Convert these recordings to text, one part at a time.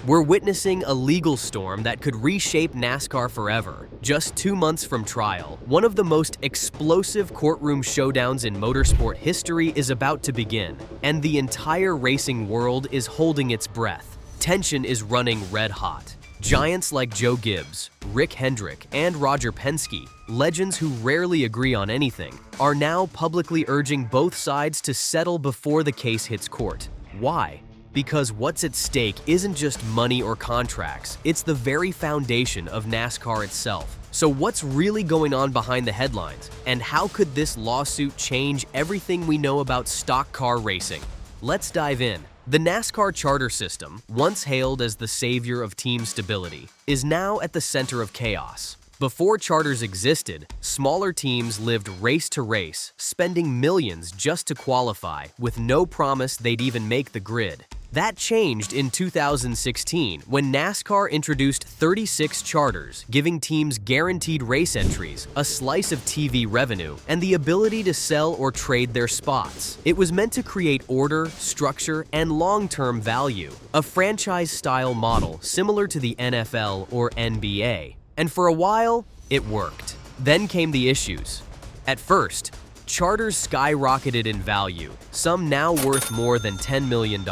We're witnessing a legal storm that could reshape NASCAR forever. Just 2 months from trial, one of the most explosive courtroom showdowns in motorsport history is about to begin, and the entire racing world is holding its breath. Tension is running red hot. Giants like Joe Gibbs, Hendrick, and Roger Penske, legends who rarely agree on anything, are now publicly urging both sides to settle before the case hits court. Why? Because what's at stake isn't just money or contracts, it's the very foundation of NASCAR itself. So what's really going on behind the headlines? And how could this lawsuit change everything we know about stock car racing? Let's dive in. The NASCAR charter system, once hailed as the savior of team stability, is now at the center of chaos. Before charters existed, smaller teams lived race to race, spending millions just to qualify, with no promise they'd even make the grid. That changed in 2016 when NASCAR introduced 36 charters, giving teams guaranteed race entries, a slice of TV revenue, and the ability to sell or trade their spots. It was meant to create order, structure, and long-term value, a franchise-style model similar to the NFL or NBA. And for a while, it worked. Then came the issues. At first, charters skyrocketed in value, some now worth more than $10 million.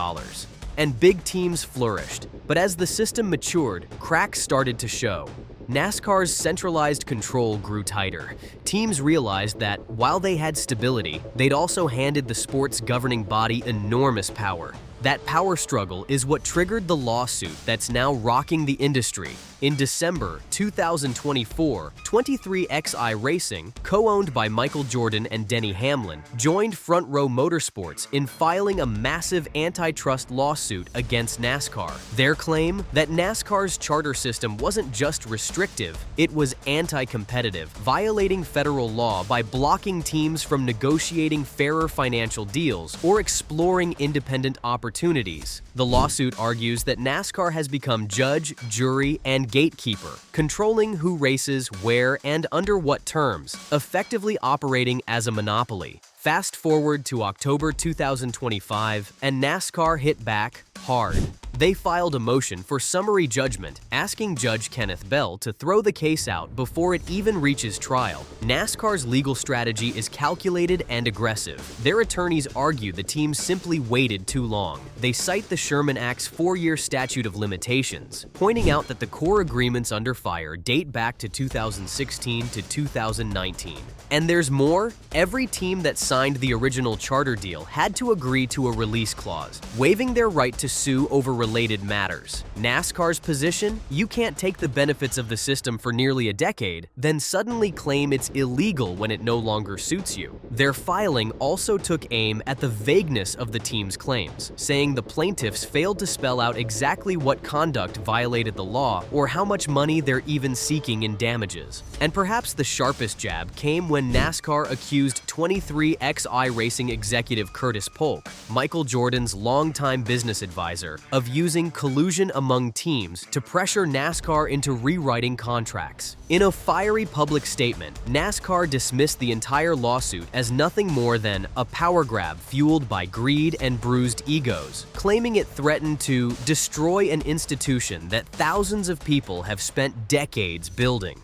And big teams flourished. But as the system matured, cracks started to show. NASCAR's centralized control grew tighter. Teams realized that, while they had stability, they'd also handed the sport's governing body enormous power. That power struggle is what triggered the lawsuit that's now rocking the industry. In December 2024, 23XI Racing, co-owned by Michael Jordan and Denny Hamlin, joined Front Row Motorsports in filing a massive antitrust lawsuit against NASCAR. Their claim that NASCAR's charter system wasn't just restrictive, it was anti-competitive, violating federal law by blocking teams from negotiating fairer financial deals or exploring independent opportunities. The lawsuit argues that NASCAR has become judge, jury, and gatekeeper, controlling who races, where, and under what terms, effectively operating as a monopoly. Fast forward to October 2025, and NASCAR hit back hard. They filed a motion for summary judgment, asking Judge Kenneth Bell to throw the case out before it even reaches trial. NASCAR's legal strategy is calculated and aggressive. Their attorneys argue the team simply waited too long. They cite the Sherman Act's 4-year statute of limitations, pointing out that the core agreements under fire date back to 2016 to 2019. And there's more. Every team that signed the original charter deal had to agree to a release clause, waiving their right to sue over related matters. NASCAR's position? You can't take the benefits of the system for nearly a decade, then suddenly claim it's illegal when it no longer suits you. Their filing also took aim at the vagueness of the team's claims, saying the plaintiffs failed to spell out exactly what conduct violated the law or how much money they're even seeking in damages. And perhaps the sharpest jab came when NASCAR accused 23XI Racing executive Curtis Polk, Michael Jordan's longtime business advisor, of using collusion among teams to pressure NASCAR into rewriting contracts. In a fiery public statement, NASCAR dismissed the entire lawsuit as nothing more than a power grab fueled by greed and bruised egos, claiming it threatened to destroy an institution that thousands of people have spent decades building.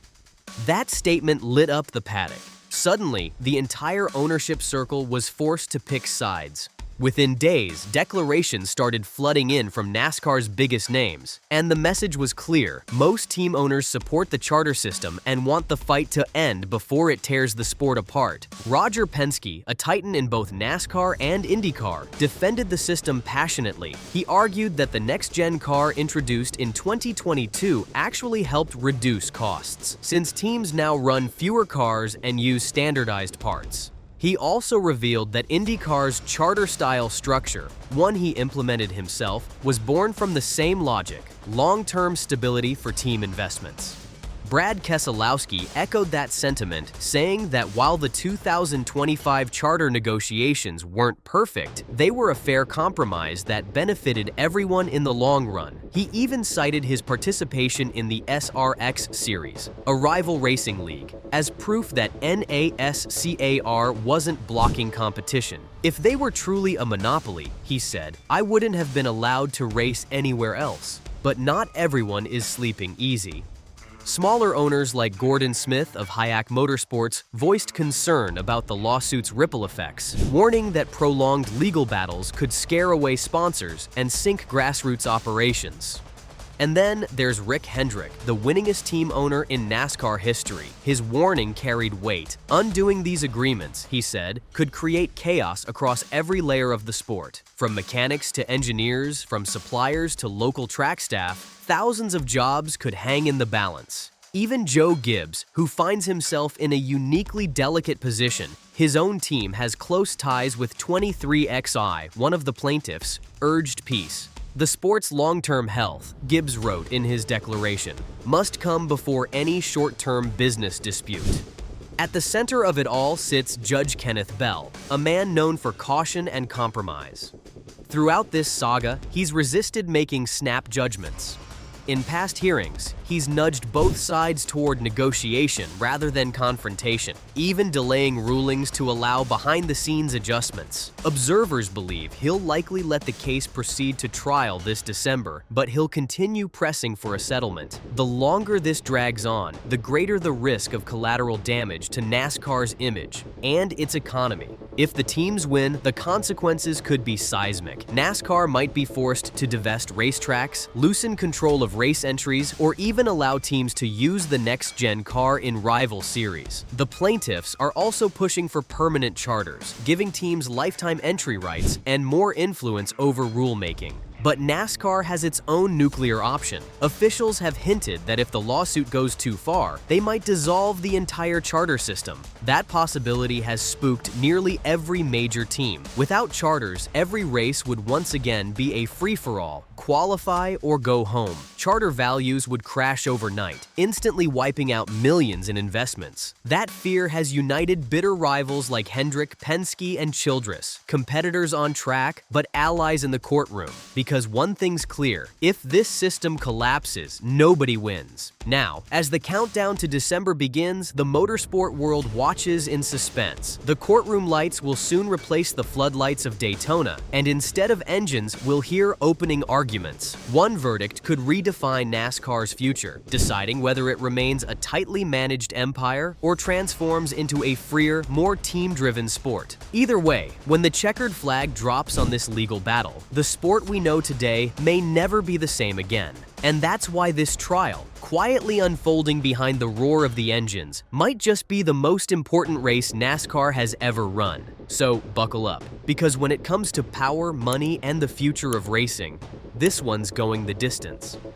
That statement lit up the paddock. Suddenly, the entire ownership circle was forced to pick sides. Within days, declarations started flooding in from NASCAR's biggest names, and the message was clear. Most team owners support the charter system and want the fight to end before it tears the sport apart. Roger Penske, a titan in both NASCAR and IndyCar, defended the system passionately. He argued that the next-gen car introduced in 2022 actually helped reduce costs, since teams now run fewer cars and use standardized parts. He also revealed that IndyCar's charter-style structure, one he implemented himself, was born from the same logic: long-term stability for team investments. Brad Keselowski echoed that sentiment, saying that while the 2025 charter negotiations weren't perfect, they were a fair compromise that benefited everyone in the long run. He even cited his participation in the SRX series, a rival racing league, as proof that NASCAR wasn't blocking competition. If they were truly a monopoly, he said, I wouldn't have been allowed to race anywhere else. But not everyone is sleeping easy. Smaller owners like Gordon Smith of Hayek Motorsports voiced concern about the lawsuit's ripple effects, warning that prolonged legal battles could scare away sponsors and sink grassroots operations. And then there's Rick Hendrick, the winningest team owner in NASCAR history. His warning carried weight. Undoing these agreements, he said, could create chaos across every layer of the sport. From mechanics to engineers, from suppliers to local track staff, thousands of jobs could hang in the balance. Even Joe Gibbs, who finds himself in a uniquely delicate position, his own team has close ties with 23XI, one of the plaintiffs, urged peace. The sport's long-term health, Gibbs wrote in his declaration, must come before any short-term business dispute. At the center of it all sits Judge Kenneth Bell, a man known for caution and compromise. Throughout this saga, he's resisted making snap judgments. In past hearings, he's nudged both sides toward negotiation rather than confrontation, even delaying rulings to allow behind-the-scenes adjustments. Observers believe he'll likely let the case proceed to trial this December, but he'll continue pressing for a settlement. The longer this drags on, the greater the risk of collateral damage to NASCAR's image and its economy. If the teams win, the consequences could be seismic. NASCAR might be forced to divest racetracks, loosen control of race entries, or even allow teams to use the next-gen car in rival series. The plaintiffs are also pushing for permanent charters, giving teams lifetime entry rights and more influence over rulemaking. But NASCAR has its own nuclear option. Officials have hinted that if the lawsuit goes too far, they might dissolve the entire charter system. That possibility has spooked nearly every major team. Without charters, every race would once again be a free-for-all, qualify or go home. Charter values would crash overnight, instantly wiping out millions in investments. That fear has united bitter rivals like Hendrick, Penske, and Childress, competitors on track, but allies in the courtroom. Because one thing's clear, if this system collapses, nobody wins. Now, as the countdown to December begins, the motorsport world watches in suspense. The courtroom lights will soon replace the floodlights of Daytona, and instead of engines, we'll hear opening arguments. One verdict could redefine NASCAR's future, deciding whether it remains a tightly managed empire or transforms into a freer, more team-driven sport. Either way, when the checkered flag drops on this legal battle, the sport we know today may never be the same again. And that's why this trial, quietly unfolding behind the roar of the engines, might just be the most important race NASCAR has ever run. So buckle up, because when it comes to power, money, and the future of racing, this one's going the distance.